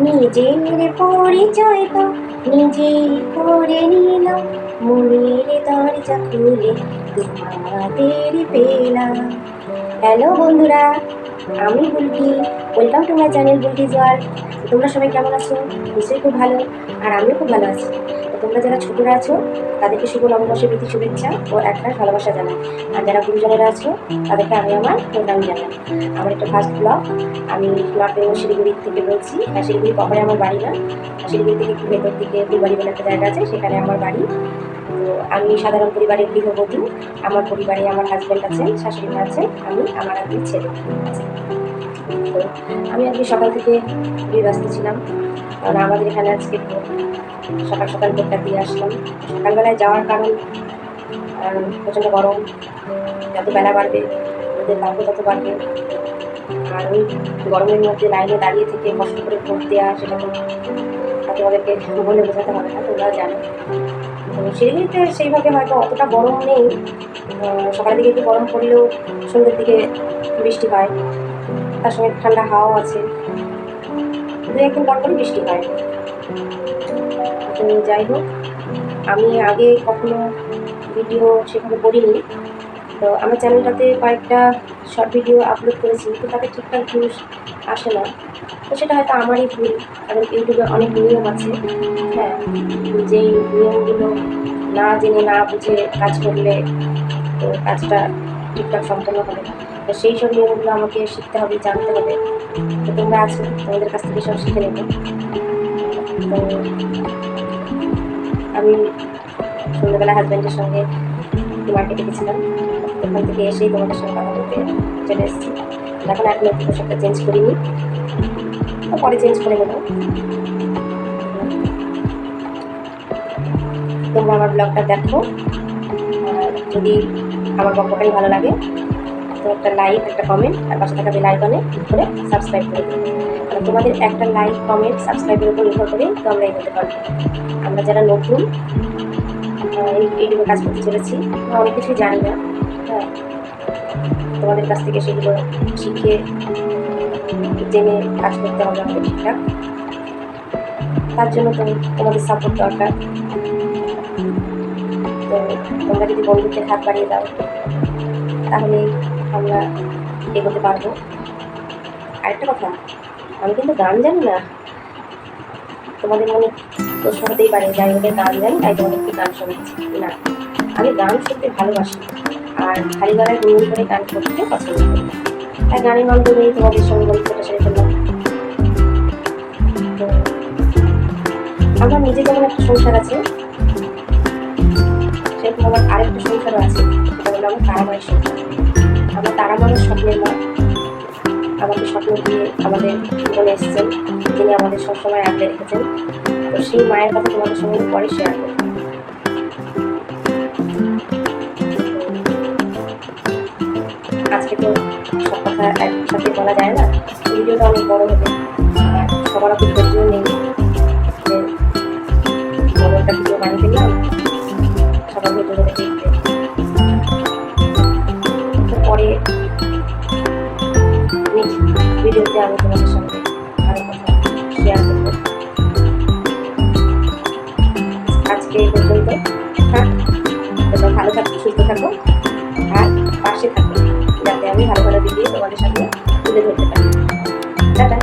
নিজের পরিচয় তো নিজেই করে নিলাম, মনের দরজা খুলে তোমাদের পেলাম। হ্যালো বন্ধুরা, আমি Bulti. Welcome to my channel Bulti's world. তোমরা সবাই কেমন আছো? নিশ্চয়ই খুব ভালো, আর আমিও খুব ভালো আছি। তো তোমরা যারা ছোটরা আছো তাদেরকে শুভ নববর্ষের প্রীতি শুভেচ্ছা ও একটা ভালোবাসা জানাই। আর যারা গুরুজনেরা আছো তাদেরকে আমি আমার প্রণাম জানাই। আমার একটা ফার্স্ট ব্লগ, আমি নর্থ বেঙ্গল শিলিগুড়ি থেকে বলছি। আর শিলিগুড়ি কখনো আমার বাড়ি না, শিলিগুড়ি থেকে একটু ভেতর দিকে ফুলবাড়ি বলে একটা জায়গা আছে, সেখানে আমার বাড়ি। তো আমি সাধারণ পরিবারের গৃহবধূ। আমার পরিবারে আমার হাজব্যান্ড আছেন, শাশুড়ি মা আছেন, আমি আমার আর দুই ছেলে আছে। তো আমি আজকে সকাল থেকে খুবই ব্যস্ত ছিলাম, কারণ আমাদের এখানে আজকে সকাল সকাল ভোটটা দিয়ে আসলাম। সকালবেলায় যাওয়ার কারণ প্রচণ্ড গরম, যত বেলা বাড়বে ওদের তাপও তত বাড়বে। আর ওই গরমের মধ্যে লাইনে দাঁড়িয়ে থেকে কষ্ট করে ভোট দেওয়া, সেটা তো তোমাদেরকে বলে বোঝাতে হবে না, তোমরা জানো। তো শিলিগুড়িতে সেইভাবে হয়তো অতটা গরম নেই, সকালের দিকে একটু গরম পড়লেও সন্ধ্যের দিকে বৃষ্টি হয়, তার সঙ্গে ঠান্ডা হাওয়াও আছে, দু একদিন পর পরই বৃষ্টি হয়। তো যাই হোক, আমি আগে কখনো ভিডিও সেভাবে করিনি। তো আমার চ্যানেলটাতে কয়েকটা শর্ট ভিডিও আপলোড করেছি, তো তাতে ঠিকঠাক ভিউজ আসে না। তো সেটা হয়তো আমারই ভুল, কারণ ইউটিউবে অনেক নিয়ম আছে। হ্যাঁ, যেই নিয়মগুলো না জেনে না বুঝে কাজ করলে তো কাজটা ঠিকঠাক সম্পন্ন হবে না। তো সেই সব নিয়মগুলো আমাকে শিখতে হবে, জানতে হবে। তো তোমরা আছো, তোমাদের কাছ থেকে সব শিখে নেব। তো আমি সন্ধ্যাবেলা হাজব্যান্ডের সঙ্গে মার্কেটে গেছিলাম, ওখান থেকে এসেই তোমাদের সঙ্গে কথা বলতে চলে এসেছি। এখন পোশাকটা চেঞ্জ করিনি, তো পরে চেঞ্জ করে নেব। তোমরা আমার ব্লগটা দেখো, যদি আমার গল্পটাই ভালো লাগে তো একটা লাইক, একটা কমেন্ট, আর পাশে থাকা বেল আইকনে ক্লিক করে সাবস্ক্রাইব করে দেবো। কারণ তোমাদের একটা লাইক, কমেন্ট, সাবস্ক্রাইবের উপর নির্ভর করে তো আমরা এগোতে পারবো। আমরা যারা নতুন এইটুকু কাজ করতে চলেছি, আমরা অনেক কিছুই জানি না। হ্যাঁ, তোমাদের কাছ থেকে সেগুলো শিখে জেনে কাজ করতে হবে আমাদের ঠিকঠাক। তার জন্য তো তোমাদের সাপোর্ট দরকার। তো তোমরা যদি বন্ধুত্বের হাত বাড়িয়ে দাও তাহলে আমরা এগোতে পারবো। আরেকটা কথা, আমি কিন্তু গান জানি না। তোমাদের মনে প্রশ্ন হতেই পারে যাই ওদের গান জানি তাই তোমাদেরকে গান শোনাচ্ছি। না, আমি গান শুনতে ভালোবাসি, আর খালি গলায় গুনগুন করে গান করতে পছন্দ করি। তাই গানের মাধ্যমেই তোমাদের সঙ্গে বন্ধুত্বটা সেরে ফেললাম। তো আমার নিজে যেমন একটা সংসার আছে, সেরকম আমার আরেকটা সংসারও আছে, সেটা হলো আমার তারামায়ের সংসার। আমার তারামায়ের স্বপ্নের মা আমাকে স্বপ্ন দিয়ে আমাদের জীবনে এসেছেন, তিনি আমাদের সবসময় আগলে রেখেছেন। তো সেই মায়ের কথা তোমাদের সঙ্গে পরে শেয়ার করব। আজকে তো সব কথা একসাথে বলা যায় না, ভিডিওটা অনেক বড় হবে, সবার খুব ধৈর্য নেই যে বড় একটা ভিডিও বানিয়ে ফেললাম, সবার ধৈর্য ধরে দেখবে। পরে ভিডিওতে আমি তোমাদের সঙ্গে আরো কথা শেয়ার করব। আজকে এই পর্যন্ত। হ্যাঁ, তোমরা ভালো থাকো, সুস্থ থাকো, আর পাশে থাকো, যাতে আমি ভালো ভালো ভিডিও তোমাদের সাথে তুলে ধরতে পারি। টাটা।